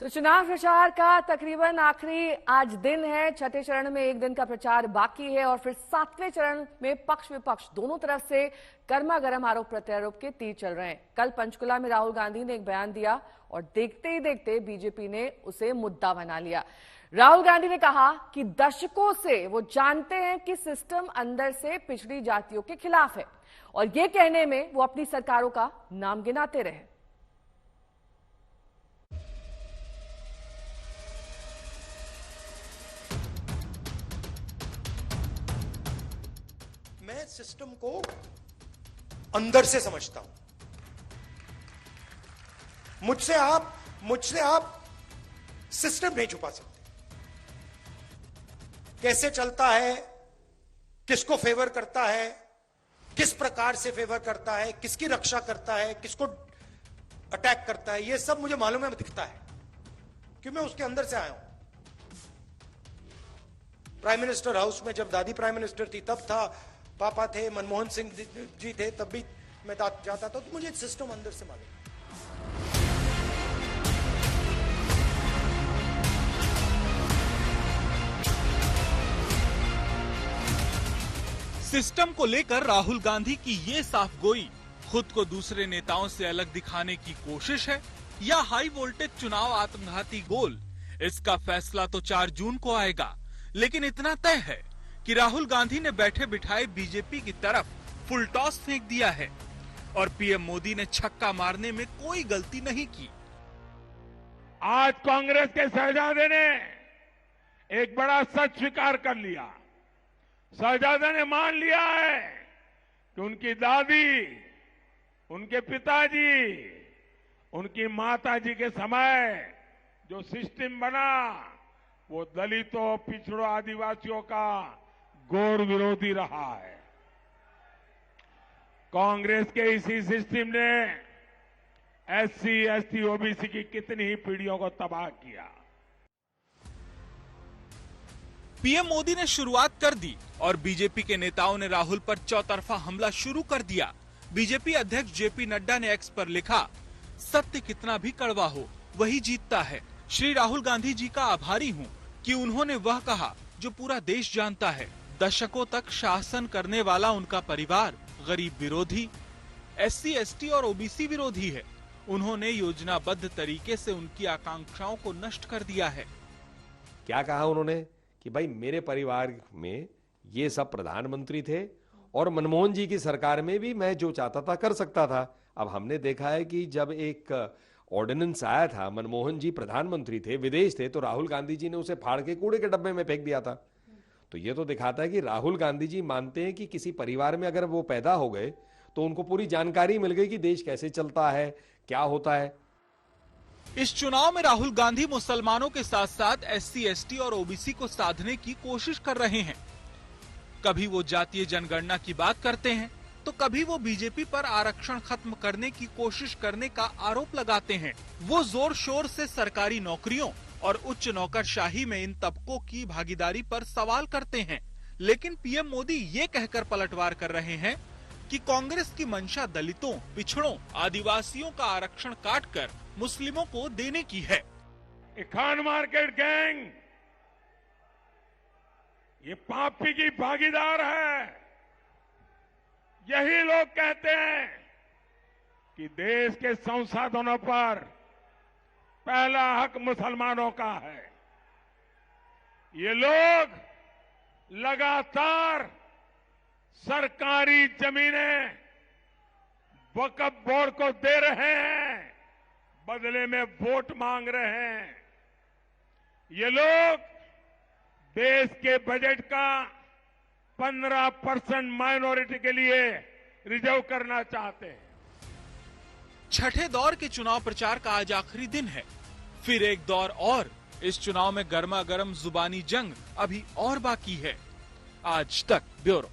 तो चुनाव प्रचार का तकरीबन आखिरी आज दिन है। छठे चरण में एक दिन का प्रचार बाकी है और फिर सातवें चरण में पक्ष विपक्ष दोनों तरफ से गर्मा गर्म आरोप प्रत्यारोप के तीर चल रहे हैं। कल पंचकुला में राहुल गांधी ने एक बयान दिया और देखते ही देखते बीजेपी ने उसे मुद्दा बना लिया। राहुल गांधी ने कहा कि दशकों से वो जानते हैं कि सिस्टम अंदर से पिछड़ी जातियों के खिलाफ है और ये कहने में वो अपनी सरकारों का नाम गिनाते रहे। मैं सिस्टम को अंदर से समझता हूं। मुझसे आप सिस्टम नहीं छुपा सकते। कैसे चलता है, किसको फेवर करता है, किस प्रकार से फेवर करता है, किसकी रक्षा करता है, किसको अटैक करता है, यह सब मुझे मालूम है, दिखता है कि मैं उसके अंदर से आया हूं। प्राइम मिनिस्टर हाउस में जब दादी प्राइम मिनिस्टर थी तब था, पापा थे, मनमोहन सिंह जी थे, तब भी मैं जाता था, तो मुझे सिस्टम अंदर से मालूम। सिस्टम को लेकर राहुल गांधी की ये साफ गोई खुद को दूसरे नेताओं से अलग दिखाने की कोशिश है या हाई वोल्टेज चुनाव आत्मघाती गोल? इसका फैसला तो 4 जून को आएगा, लेकिन इतना तय है कि राहुल गांधी ने बैठे बिठाए बीजेपी की तरफ फुल टॉस फेंक दिया है और पीएम मोदी ने छक्का मारने में कोई गलती नहीं की। आज कांग्रेस के शहजादे ने एक बड़ा सच स्वीकार कर लिया। शहजादे ने मान लिया है कि उनकी दादी, उनके पिताजी, उनकी माताजी के समय जो सिस्टम बना वो दलितों, पिछड़ों, आदिवासियों का घोर विरोधी रहा है। कांग्रेस के इसी सिस्टम ने एससी, एसटी, ओबीसी की कितनी ही पीढ़ियों को तबाह किया। पीएम मोदी ने शुरुआत कर दी और बीजेपी के नेताओं ने राहुल पर चौतरफा हमला शुरू कर दिया। बीजेपी अध्यक्ष जेपी नड्डा ने एक्स पर लिखा, सत्य कितना भी कड़वा हो वही जीतता है। श्री राहुल गांधी जी का आभारी हूं कि उन्होंने वह कहा जो पूरा देश जानता है। दशकों तक शासन करने वाला उनका परिवार गरीब विरोधी, एससी, एसटी और ओबीसी विरोधी है। उन्होंने योजनाबद्ध तरीके से उनकी आकांक्षाओं को नष्ट कर दिया है। क्या कहा उन्होंने कि भाई मेरे परिवार में ये सब प्रधानमंत्री थे और मनमोहन जी की सरकार में भी मैं जो चाहता था कर सकता था। अब हमने देखा है कि जब एक ऑर्डिनेंस आया था, मनमोहन जी प्रधानमंत्री थे, विदेश थे, तो राहुल गांधी जी ने उसे फाड़ के कूड़े के डब्बे में फेंक दिया था। तो ये तो दिखाता है कि राहुल गांधी जी मानते हैं कि किसी परिवार में अगर वो पैदा हो गए तो उनको पूरी जानकारी मिल गई कि देश कैसे चलता है, क्या होता है। इस चुनाव में राहुल गांधी मुसलमानों के साथ साथ एससी, एसटी और ओबीसी को साधने की कोशिश कर रहे हैं। कभी वो जातीय जनगणना की बात करते हैं तो कभी वो बीजेपी पर आरक्षण खत्म करने की कोशिश करने का आरोप लगाते हैं। वो जोर शोर से सरकारी नौकरियों और उच्च नौकरशाही में इन तबकों की भागीदारी पर सवाल करते हैं। लेकिन पीएम मोदी ये कहकर पलटवार कर रहे हैं कि कांग्रेस की मंशा दलितों, पिछड़ों, आदिवासियों का आरक्षण काटकर मुस्लिमों को देने की है। खान मार्केट गैंग ये पापी की भागीदार है। यही लोग कहते हैं कि देश के संसाधनों पर पहला हक मुसलमानों का है। ये लोग लगातार सरकारी जमीनें वक्फ बोर्ड को दे रहे हैं, बदले में वोट मांग रहे हैं। ये लोग देश के बजट का 15% माइनॉरिटी के लिए रिजर्व करना चाहते हैं। छठे दौर के चुनाव प्रचार का आज आखिरी दिन है। फिर एक दौर और। इस चुनाव में गर्मा गर्म जुबानी जंग अभी और बाकी है। आज तक ब्यूरो।